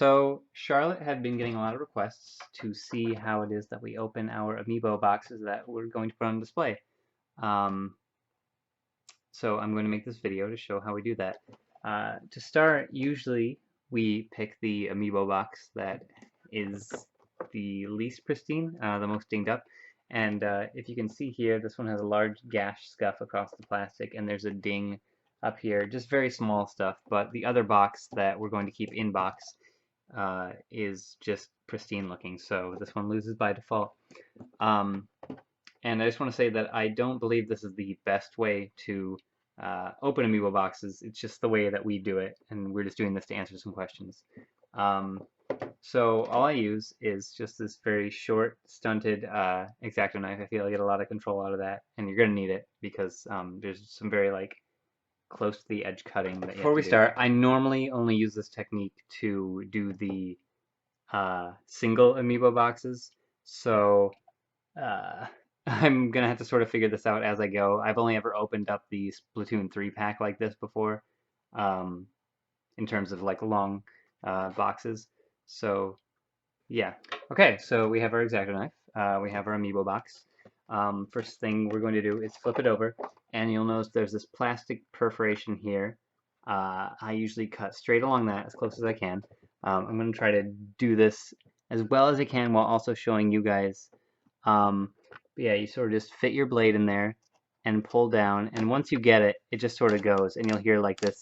So Charlotte had been getting a lot of requests to see how it is that we open our Amiibo boxes that we're going to put on display. Um, so I'm going to make this video to show how we do that. To start, usually we pick the Amiibo box that is the least pristine, the most dinged up. And if you can see here, this one has a large gash scuff across the plastic, and there's a ding up here, just very small stuff. But the other box that we're going to keep in box is just pristine looking, so this one loses by default. Um, and I just want to say that I don't believe this is the best way to open Amiibo boxes. It's just the way that we do it, and we're just doing this to answer some questions. So all I use is just this very short, stunted X-Acto knife. I feel I get a lot of control out of that, and you're gonna need it because there's some very close to the edge cutting that you have to do. Before we start, I normally only use this technique to do the single Amiibo boxes, so I'm gonna have to sort of figure this out as I go. I've only ever opened up the Splatoon 3 pack like this before, in terms of long boxes. So yeah. Okay, so we have our X-Acto knife. We have our Amiibo box. First thing we're going to do is flip it over, and you'll notice there's this plastic perforation here. I usually cut straight along that as close as I can. I'm going to try to do this as well as I can while also showing you guys. But yeah, you sort of just fit your blade in there and pull down, and once you get it, it just sort of goes, and you'll hear like this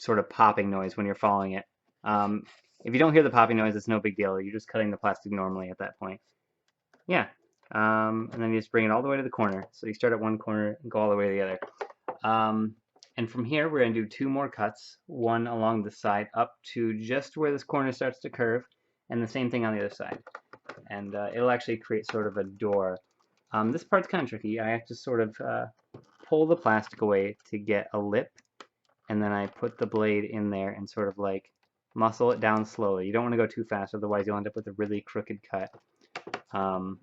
sort of popping noise when you're following it. If you don't hear the popping noise, it's no big deal. You're just cutting the plastic normally at that point. Yeah. And then you just bring it all the way to the corner. So you start at one corner and go all the way to the other. And from here, we're going to do two more cuts, one along the side up to just where this corner starts to curve, and the same thing on the other side. And it'll actually create sort of a door. This part's kind of tricky. I have to sort of pull the plastic away to get a lip, and then I put the blade in there and sort of muscle it down slowly. You don't want to go too fast, otherwise you'll end up with a really crooked cut. But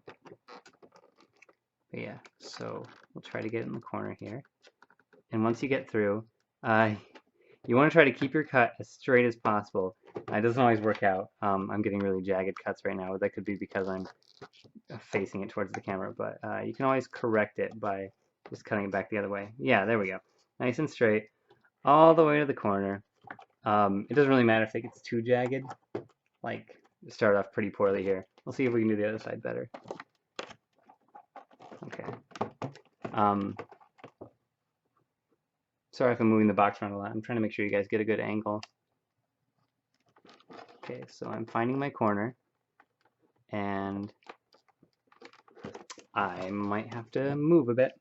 yeah, so we'll try to get it in the corner here. And once you get through, you want to try to keep your cut as straight as possible. It doesn't always work out. I'm getting really jagged cuts right now. That could be because I'm facing it towards the camera, but you can always correct it by just cutting it back the other way. Yeah, there we go. Nice and straight, all the way to the corner. It doesn't really matter if it gets too jagged. It started off pretty poorly here. We'll see if we can do the other side better. Okay. Sorry if I'm moving the box around a lot. I'm trying to make sure you guys get a good angle. Okay, so I'm finding my corner, and I might have to move a bit.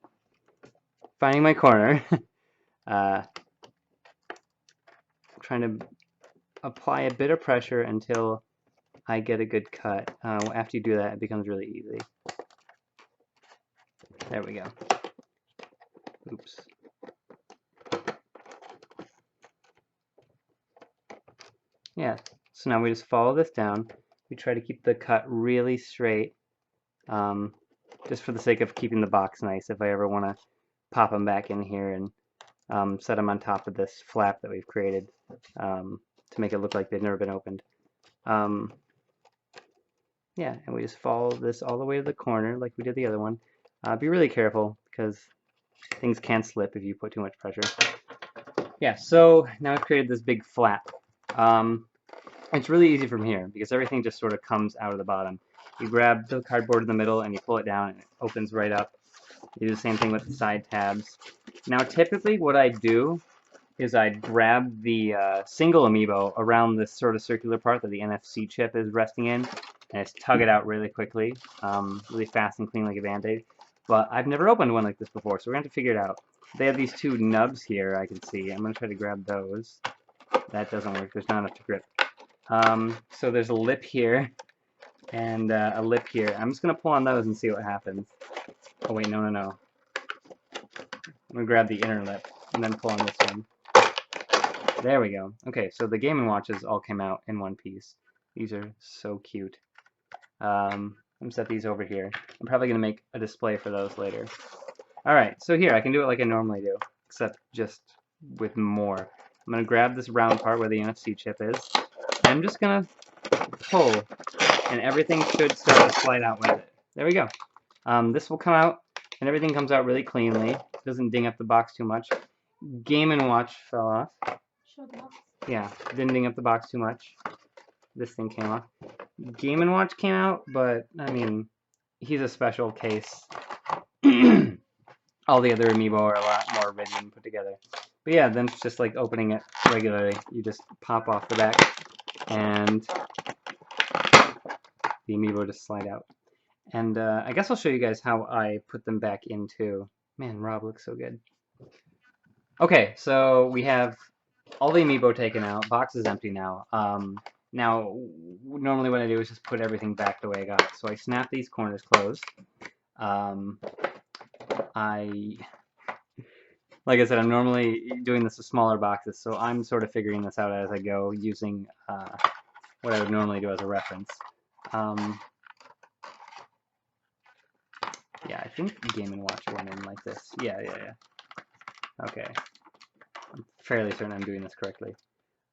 Finding my corner. Trying to apply a bit of pressure until I get a good cut. After you do that, it becomes really easy. There we go. Oops. Yeah, so now we just follow this down. We try to keep the cut really straight, just for the sake of keeping the box nice. If I ever want to pop them back in here and set them on top of this flap that we've created to make it look like they've never been opened. Yeah, and we just follow this all the way to the corner like we did the other one. Be really careful because things can slip if you put too much pressure. Yeah, so now I've created this big flap. It's really easy from here because everything just sort of comes out of the bottom. You grab the cardboard in the middle and you pull it down and it opens right up. You do the same thing with the side tabs. Now typically what I do is I grab the single Amiibo around this sort of circular part that the NFC chip is resting in, and just tug it out really quickly, really fast and clean like a Band-Aid. But I've never opened one like this before, so we're going to have to figure it out. They have these two nubs here I can see. I'm going to try to grab those. That doesn't work. There's not enough to grip. So there's a lip here and a lip here. I'm just going to pull on those and see what happens. Oh wait, no. I'm going to grab the inner lip and then pull on this one. There we go. Okay, so the Game & Watches all came out in one piece. These are so cute. I'm going to set these over here. I'm probably going to make a display for those later. Alright, so here, I can do it like I normally do, except just with more. I'm going to grab this round part where the NFC chip is, I'm just gonna pull, and everything should start to slide out with it. There we go. This will come out, and everything comes out really cleanly. It doesn't ding up the box too much. Game & Watch fell off. Show the box. Yeah, didn't ding up the box too much. This thing came off. Game & Watch came out, but, I mean, he's a special case. All the other Amiibo are a lot more rigid and put together. But yeah, then it's just like opening it regularly. You just pop off the back, and the Amiibo just slide out. And I guess I'll show you guys how I put them back into... Man, Rob looks so good. Okay, so we have all the Amiibo taken out. Box is empty now. Now, normally what I do is just put everything back the way I got it. So I snap these corners closed. Like I said, I'm normally doing this with smaller boxes, so I'm sort of figuring this out as I go using what I would normally do as a reference. Yeah, I think Game & Watch went in like this. Yeah. Okay. I'm fairly certain I'm doing this correctly.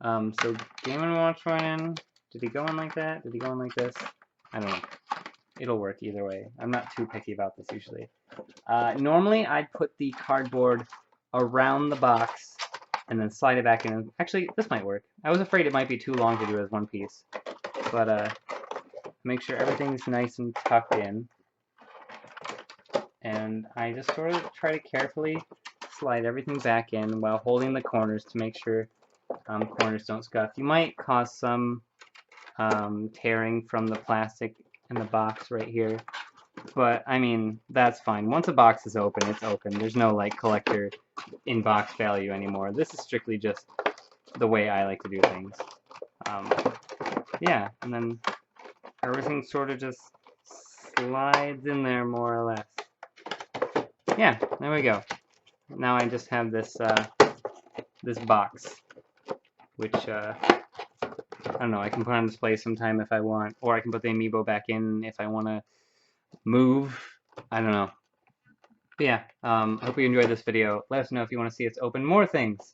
So Game & Watch went in. Did he go in like that? Did he go in like this? I don't know. It'll work either way. I'm not too picky about this usually. Normally, I'd put the cardboard around the box and then slide it back in. Actually, this might work. I was afraid it might be too long to do as one piece. But make sure everything's nice and tucked in. And I just sort of try to carefully slide everything back in while holding the corners to make sure corners don't scuff. You might cause some tearing from the plastic in the box right here. But, I mean, that's fine. Once a box is open, it's open. There's no, like, collector in-box value anymore. This is strictly just the way I like to do things. Yeah, and then everything sort of just slides in there more or less. Yeah, there we go. Now I just have this this box, which, I don't know, I can put on display sometime if I want, or I can put the Amiibo back in if I want to move. I don't know. But yeah, I hope you enjoyed this video. Let us know if you want to see us open more things.